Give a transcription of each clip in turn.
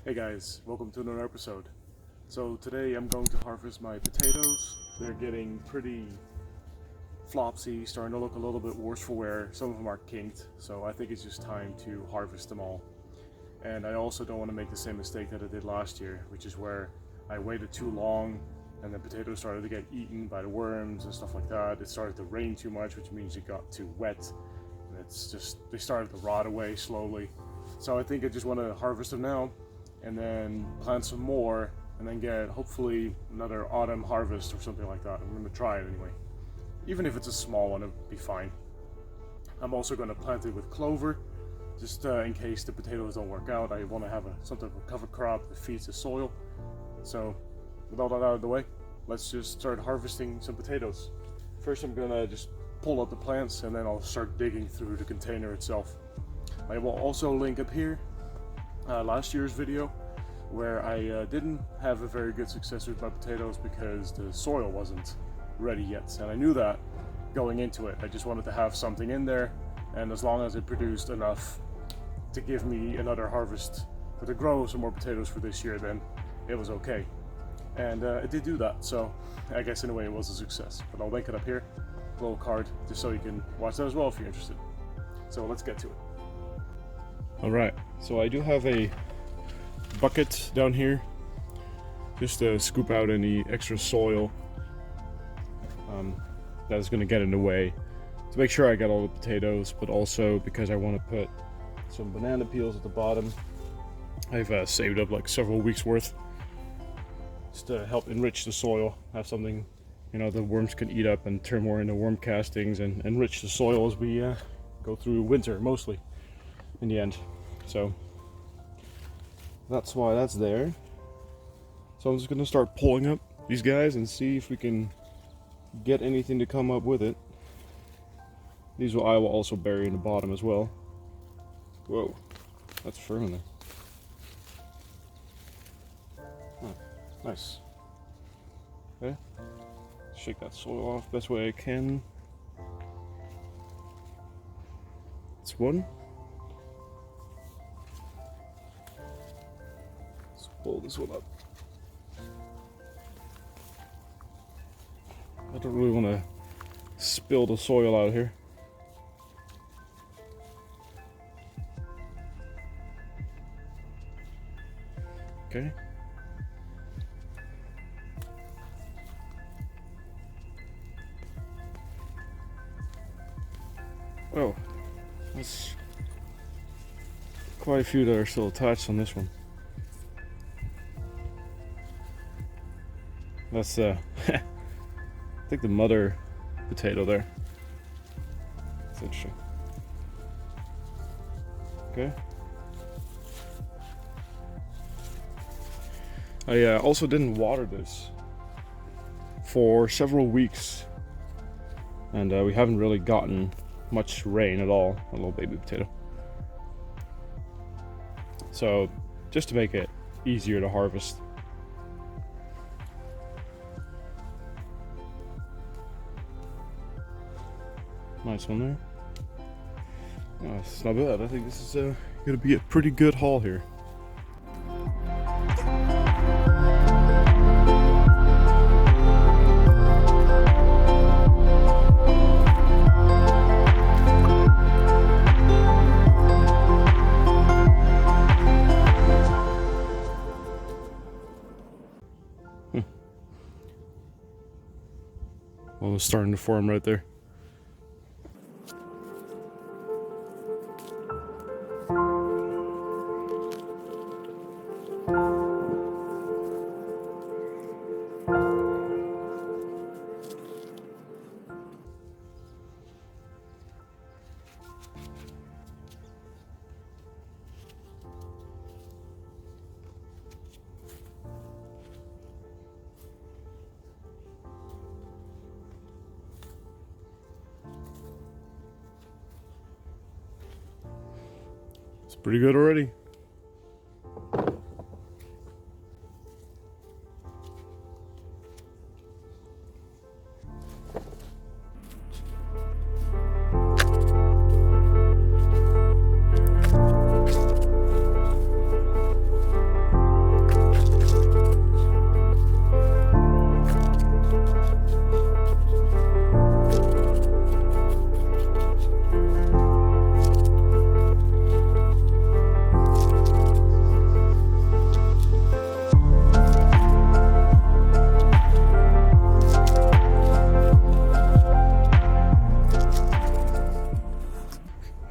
Hey guys, welcome to another episode. So today I'm going to harvest my potatoes. They're getting pretty flopsy, starting to look a little bit worse for wear. Some of them are kinked, so I think it's just time to harvest them all. And I also don't want to make the same mistake that I did last year, which is where I waited too long and the potatoes started to get eaten by the worms and stuff like that. It started to rain too much, which means it got too wet. And they started to rot away slowly. So I think I just want to harvest them now and then plant some more and then get hopefully another autumn harvest or something like that. I'm going to try it anyway. Even if it's a small one, it'll be fine. I'm also going to plant it with clover, just in case the potatoes don't work out. I want to have some type of cover crop that feeds the soil. So with all that out of the way, let's just start harvesting some potatoes. First I'm going to just pull out the plants and then I'll start digging through the container itself. I will also link up here last year's video where I didn't have a very good success with my potatoes because the soil wasn't ready yet, and I knew that going into it. I just wanted to have something in there, and as long as it produced enough to give me another harvest or to grow some more potatoes for this year, then it was okay. And it did do that, so I guess in a way it was a success. But I'll link it up here, a little card, just so you can watch that as well if you're interested. So let's get to it. Alright, so I do have a bucket down here just to scoop out any extra soil that is going to get in the way to make sure I got all the potatoes, but also because I want to put some banana peels at the bottom. I've saved up like several weeks worth just to help enrich the soil, have something the worms can eat up and turn more into worm castings and enrich the soil as we go through winter mostly in the end. So that's why that's there. So I'm just gonna start pulling up these guys and see if we can get anything to come up with it. I will also bury in the bottom as well. Whoa, that's firm in there. Oh, nice. Okay, shake that soil off best way I can. It's one. Pull this one up. I don't really want to spill the soil out here. Okay. Oh, that's quite a few that are still attached on this one. That's I think the mother potato there. That's interesting. Okay. I also didn't water this for several weeks, and we haven't really gotten much rain at all. A little baby potato. So just to make it easier to harvest. Nice one there. Oh, it's not bad. I think this is going to be a pretty good haul here. Well, it's starting to form right there. It's pretty good already.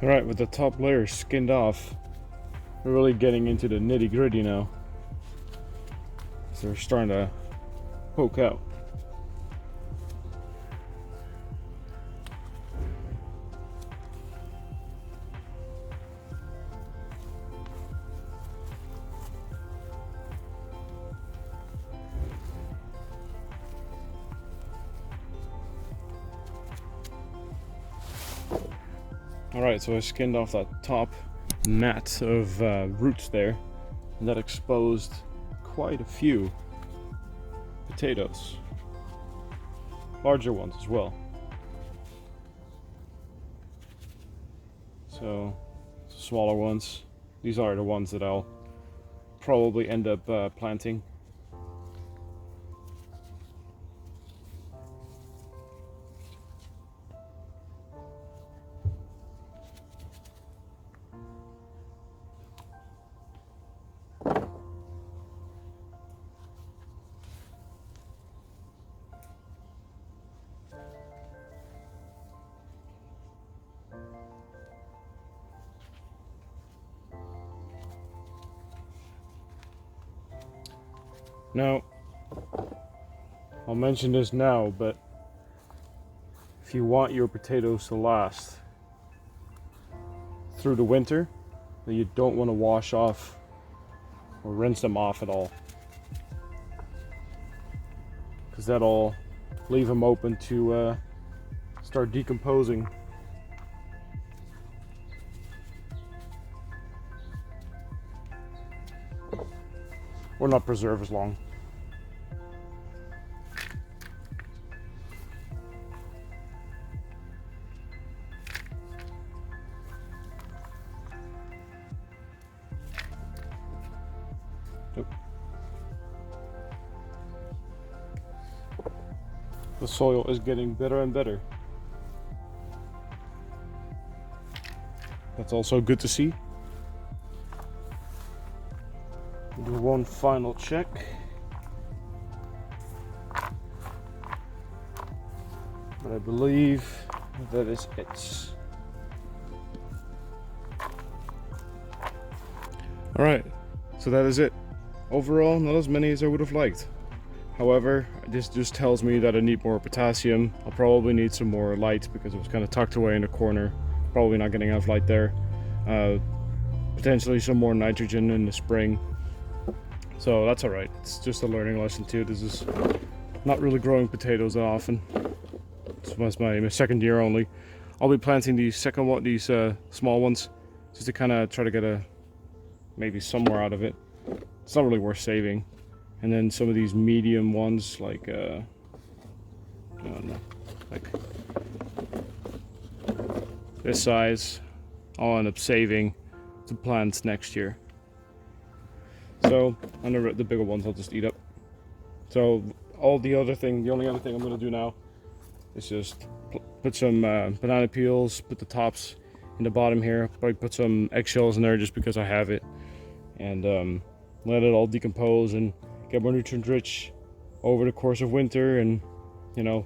Alright, with the top layer skinned off, we're really getting into the nitty gritty now. So they're starting to poke out. Alright, so I skinned off that top mat of roots there, and that exposed quite a few potatoes. Larger ones as well. So, smaller ones. These are the ones that I'll probably end up planting. Now, I'll mention this now, but if you want your potatoes to last through the winter, then you don't want to wash off or rinse them off at all, because that'll leave them open to start decomposing. Or not preserve as long. The soil is getting better and better. That's also good to see. Do one final check. But I believe that is it. Alright, so that is it. Overall, not as many as I would have liked. However, this just tells me that I need more potassium. I'll probably need some more light because it was kind of tucked away in the corner. Probably not getting enough light there. Potentially some more nitrogen in the spring. So that's alright. It's just a learning lesson too. This is not really growing potatoes that often. This was my second year only. I'll be planting these small ones, just to kind of try to get maybe somewhere out of it. It's not really worth saving. And then some of these medium ones, like I don't know, like this size, I'll end up saving to plant next year. So, and the bigger ones I'll just eat up. So, the only other thing I'm going to do now is just put some banana peels, put the tops in the bottom here, probably put some eggshells in there just because I have it, and let it all decompose and get more nutrient rich over the course of winter, and you know,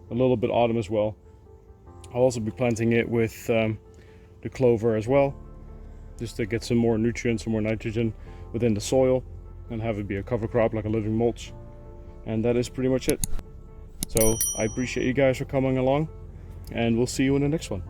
a little bit autumn as well. I'll also be planting it with the clover as well, just to get some more nutrients, some more nitrogen within the soil, and have it be a cover crop like a living mulch. And that is pretty much it. So I appreciate you guys for coming along, and we'll see you in the next one.